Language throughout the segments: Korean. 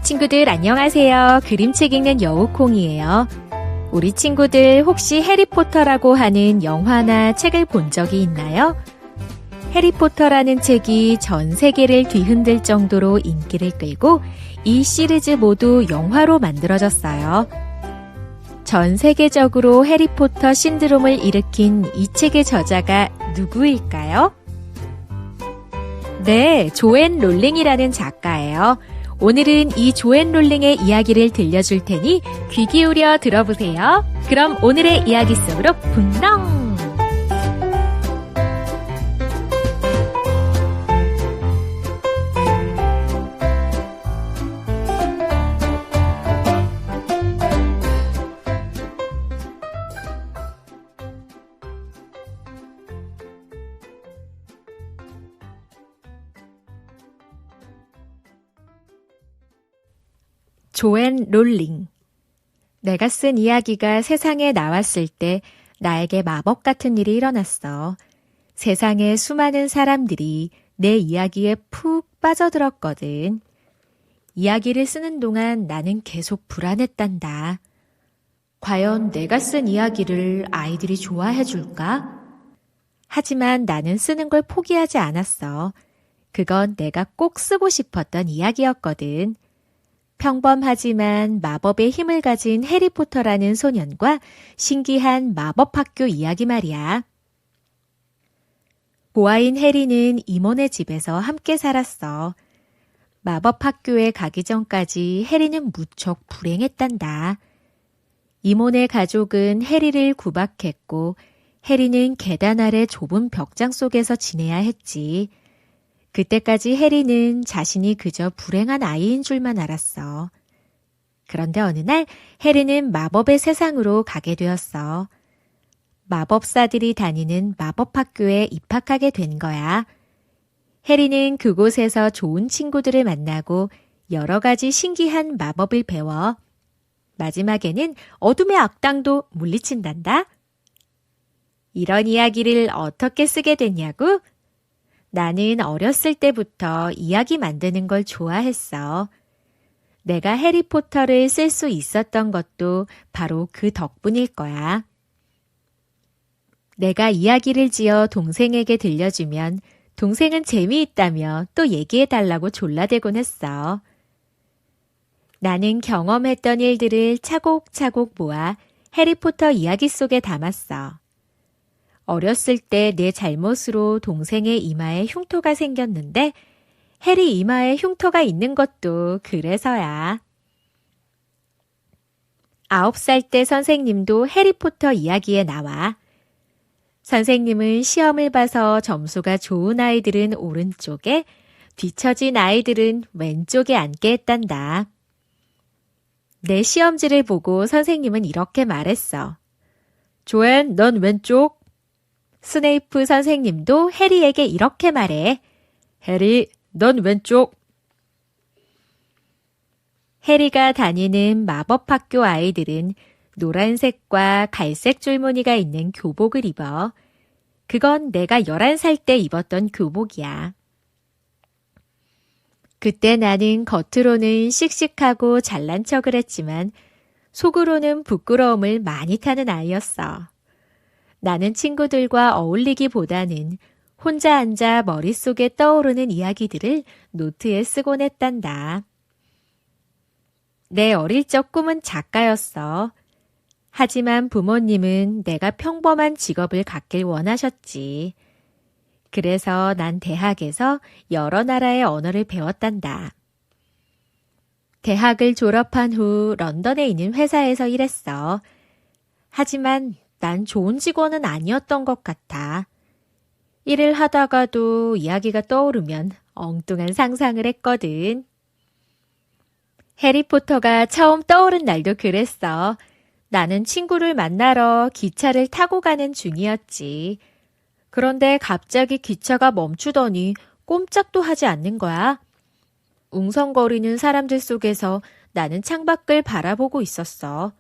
친구들 안녕하세요. 그림책 읽는 여우콩이에요. 우리 친구들 혹시 해리포터라고 하는 영화나 책을 본 적이 있나요? 해리포터라는 책이 전 세계를 뒤흔들 정도로 인기를 끌고 이 시리즈 모두 영화로 만들어졌어요. 전 세계적으로 해리포터 신드롬을 일으킨 이 책의 저자가 누구일까요? 네, 조앤 롤링이라는 작가예요. 오늘은 이 조앤 롤링의 이야기를 들려줄 테니 귀 기울여 들어보세요. 그럼 오늘의 이야기 속으로 분당! 조앤 롤링. 내가 쓴 이야기가 세상에 나왔을 때 나에게 마법 같은 일이 일어났어. 세상의 수많은 사람들이 내 이야기에 푹 빠져들었거든. 이야기를 쓰는 동안 나는 계속 불안했단다. 과연 내가 쓴 이야기를 아이들이 좋아해 줄까? 하지만 나는 쓰는 걸 포기하지 않았어. 그건 내가 꼭 쓰고 싶었던 이야기였거든. 평범하지만 마법의 힘을 가진 해리포터라는 소년과 신기한 마법학교 이야기 말이야. 고아인 해리는 이모네 집에서 함께 살았어. 마법학교에 가기 전까지 해리는 무척 불행했단다. 이모네 가족은 해리를 구박했고 해리는 계단 아래 좁은 벽장 속에서 지내야 했지. 그때까지 해리는 자신이 그저 불행한 아이인 줄만 알았어. 그런데 어느 날 해리는 마법의 세상으로 가게 되었어. 마법사들이 다니는 마법학교에 입학하게 된 거야. 해리는 그곳에서 좋은 친구들을 만나고 여러 가지 신기한 마법을 배워. 마지막에는 어둠의 악당도 물리친단다. 이런 이야기를 어떻게 쓰게 됐냐고? 나는 어렸을 때부터 이야기 만드는 걸 좋아했어. 내가 해리포터를 쓸 수 있었던 것도 바로 그 덕분일 거야. 내가 이야기를 지어 동생에게 들려주면 동생은 재미있다며 또 얘기해달라고 졸라대곤 했어. 나는 경험했던 일들을 차곡차곡 모아 해리포터 이야기 속에 담았어. 어렸을 때 내 잘못으로 동생의 이마에 흉터가 생겼는데 해리 이마에 흉터가 있는 것도 그래서야. 9살 때 선생님도 해리포터 이야기에 나와. 선생님은 시험을 봐서 점수가 좋은 아이들은 오른쪽에, 뒤처진 아이들은 왼쪽에 앉게 했단다. 내 시험지를 보고 선생님은 이렇게 말했어. 조앤, 넌 왼쪽. 스네이프 선생님도 해리에게 이렇게 말해. 해리, 넌 왼쪽. 해리가 다니는 마법학교 아이들은 노란색과 갈색 줄무늬가 있는 교복을 입어. 그건 내가 11살 때 입었던 교복이야. 그때 나는 겉으로는 씩씩하고 잘난 척을 했지만 속으로는 부끄러움을 많이 타는 아이였어. 나는 친구들과 어울리기보다는 혼자 앉아 머릿속에 떠오르는 이야기들을 노트에 쓰곤 했단다. 내 어릴 적 꿈은 작가였어. 하지만 부모님은 내가 평범한 직업을 갖길 원하셨지. 그래서 난 대학에서 여러 나라의 언어를 배웠단다. 대학을 졸업한 후 런던에 있는 회사에서 일했어. 하지만 난 좋은 직원은 아니었던 것 같아. 일을 하다가도 이야기가 떠오르면 엉뚱한 상상을 했거든. 해리포터가 처음 떠오른 날도 그랬어. 나는 친구를 만나러 기차를 타고 가는 중이었지. 그런데 갑자기 기차가 멈추더니 꼼짝도 하지 않는 거야. 웅성거리는 사람들 속에서 나는 창밖을 바라보고 있었어.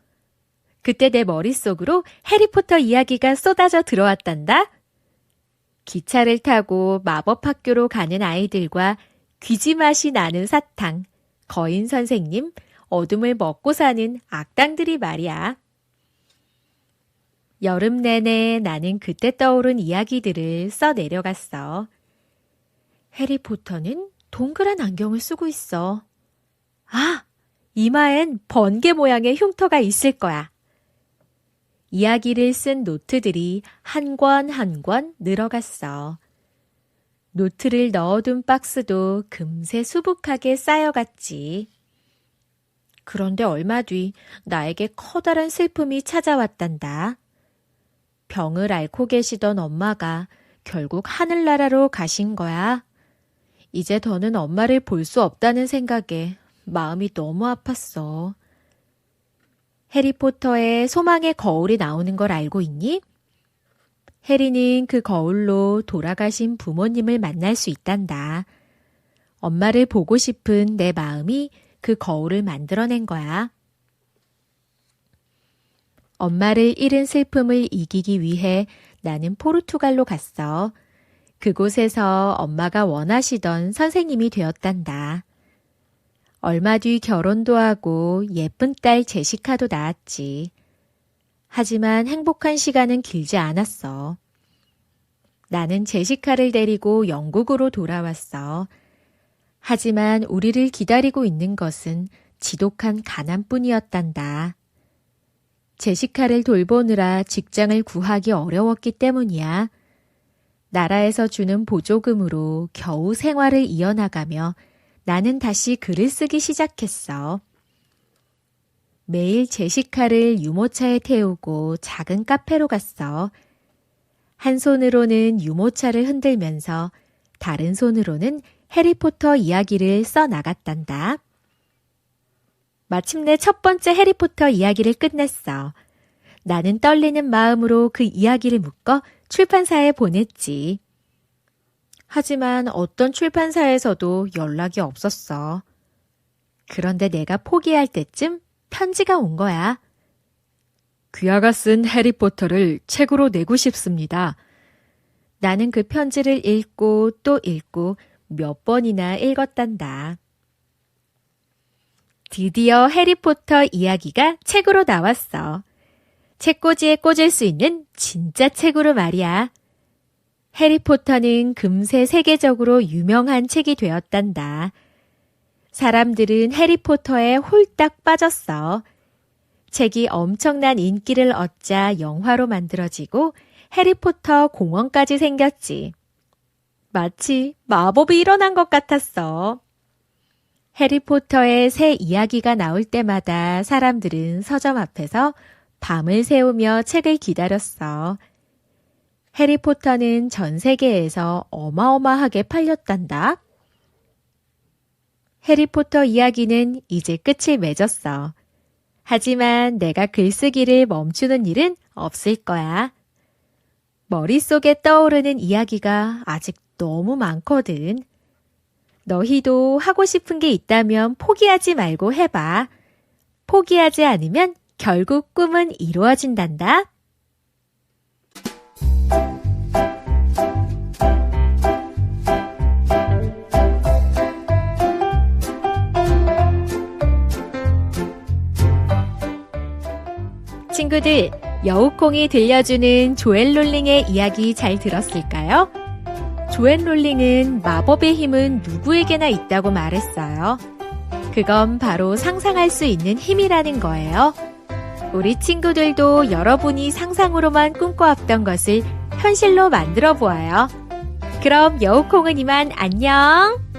그때 내 머릿속으로 해리포터 이야기가 쏟아져 들어왔단다. 기차를 타고 마법학교로 가는 아이들과 귀지 맛이 나는 사탕, 거인 선생님, 어둠을 먹고 사는 악당들이 말이야. 여름 내내 나는 그때 떠오른 이야기들을 써 내려갔어. 해리포터는 동그란 안경을 쓰고 있어. 아! 이마엔 번개 모양의 흉터가 있을 거야. 이야기를 쓴 노트들이 한 권 한 권 늘어갔어. 노트를 넣어둔 박스도 금세 수북하게 쌓여갔지. 그런데 얼마 뒤 나에게 커다란 슬픔이 찾아왔단다. 병을 앓고 계시던 엄마가 결국 하늘나라로 가신 거야. 이제 더는 엄마를 볼 수 없다는 생각에 마음이 너무 아팠어. 해리포터의 소망의 거울이 나오는 걸 알고 있니? 해리는 그 거울로 돌아가신 부모님을 만날 수 있단다. 엄마를 보고 싶은 내 마음이 그 거울을 만들어낸 거야. 엄마를 잃은 슬픔을 이기기 위해 나는 포르투갈로 갔어. 그곳에서 엄마가 원하시던 선생님이 되었단다. 얼마 뒤 결혼도 하고 예쁜 딸 제시카도 낳았지. 하지만 행복한 시간은 길지 않았어. 나는 제시카를 데리고 영국으로 돌아왔어. 하지만 우리를 기다리고 있는 것은 지독한 가난뿐이었단다. 제시카를 돌보느라 직장을 구하기 어려웠기 때문이야. 나라에서 주는 보조금으로 겨우 생활을 이어나가며 나는 다시 글을 쓰기 시작했어. 매일 제시카를 유모차에 태우고 작은 카페로 갔어. 한 손으로는 유모차를 흔들면서 다른 손으로는 해리포터 이야기를 써나갔단다. 마침내 첫 번째 해리포터 이야기를 끝냈어. 나는 떨리는 마음으로 그 이야기를 묶어 출판사에 보냈지. 하지만 어떤 출판사에서도 연락이 없었어. 그런데 내가 포기할 때쯤 편지가 온 거야. 귀하가 쓴 해리포터를 책으로 내고 싶습니다. 나는 그 편지를 읽고 또 읽고 몇 번이나 읽었단다. 드디어 해리포터 이야기가 책으로 나왔어. 책꽂이에 꽂을 수 있는 진짜 책으로 말이야. 해리포터는 금세 세계적으로 유명한 책이 되었단다. 사람들은 해리포터에 홀딱 빠졌어. 책이 엄청난 인기를 얻자 영화로 만들어지고 해리포터 공원까지 생겼지. 마치 마법이 일어난 것 같았어. 해리포터의 새 이야기가 나올 때마다 사람들은 서점 앞에서 밤을 새우며 책을 기다렸어. 해리포터는 전 세계에서 어마어마하게 팔렸단다. 해리포터 이야기는 이제 끝을 맺었어. 하지만 내가 글쓰기를 멈추는 일은 없을 거야. 머릿속에 떠오르는 이야기가 아직 너무 많거든. 너희도 하고 싶은 게 있다면 포기하지 말고 해봐. 포기하지 않으면 결국 꿈은 이루어진단다. 친구들, 여우콩이 들려주는 조엘 롤링의 이야기 잘 들었을까요? 조엘 롤링은 마법의 힘은 누구에게나 있다고 말했어요. 그건 바로 상상할 수 있는 힘이라는 거예요. 우리 친구들도 여러분이 상상으로만 꿈꿔왔던 것을 현실로 만들어 보아요. 그럼 여우콩은 이만 안녕!